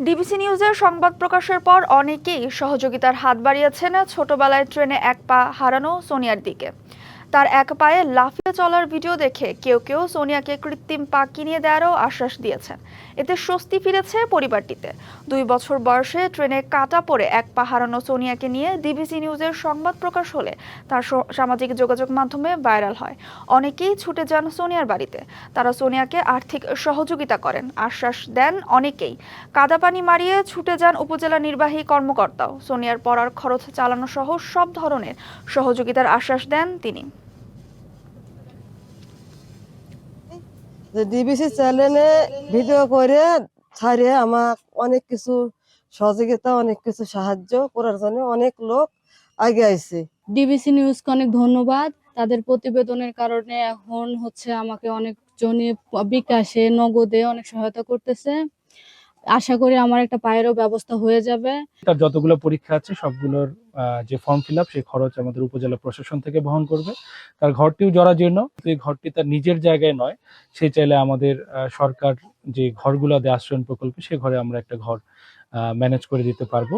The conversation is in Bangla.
ডিবিসি নিউজের সংবাদ প্রকাশের পর অনেকেই সহযোগিতার হাত বাড়িয়েছেন ছোটবেলায় ট্রেনে এক পা হারানো সোনিয়ার দিকে। তার এক পায়ে লাফিয়ে চলার ভিডিও দেখে কেউ কেউ সোনিয়াকে কৃত্রিম পা কিনিয়ে দেওয়ারও আশ্বাস দিয়েছেন। এতে স্বস্তি ফিরেছে পরিবারটিতে। 2 বছর বয়সে ট্রেনে কাটা পড়ে এক পা হারানো সোনিয়াকে নিয়ে ডিবিসি নিউজের সংবাদ প্রকাশ হলে তার সামাজিক যোগাযোগ মাধ্যমে ভাইরাল হয়। অনেকেই ছুটে যান সোনিয়ার বাড়িতে। তারা সোনিয়াকে আর্থিক সহযোগিতা করেন, আশ্বাস দেন অনেকেই। কাদাপানি মারিয়ে ছুটে যান উপজেলা নির্বাহী কর্মকর্তাও। সোনিয়ার পড়ার খরচ চালানো সহ সব ধরনের সহযোগিতার আশ্বাস দেন তিনি। ডিবিসি চ্যানেলে ভিডিও করে ছাড়িয়ে আমার অনেক কিছু সহযোগিতা, অনেক কিছু সাহায্য করার জন্য অনেক লোক আগে আইছে। ডিবিসি নিউজকে অনেক ধন্যবাদ। তাদের প্রতিবেদনের কারণে এখন আমাকে অনেকজনই বিকাশে, নগদে অনেক সহায়তা করতেছে। আশা করি আমার একটা পায়েরও ব্যবস্থা হয়ে যাবে। তার যতগুলো পরীক্ষা আছে সবগুলোর যে ফর্ম ফিল আপ, সেই খরচ আমাদের উপজেলা প্রশাসন থেকে বহন করবে। তার ঘরটিও জরাজীর্ণ, এই ঘরটি তার নিজের জায়গায় নয়। সে চাইলে আমাদের সরকার যে ঘরগুলো দেয় আশ্রয়ণ প্রকল্পে, সে ঘরে আমরা একটা ঘর ম্যানেজ করে দিতে পারবো।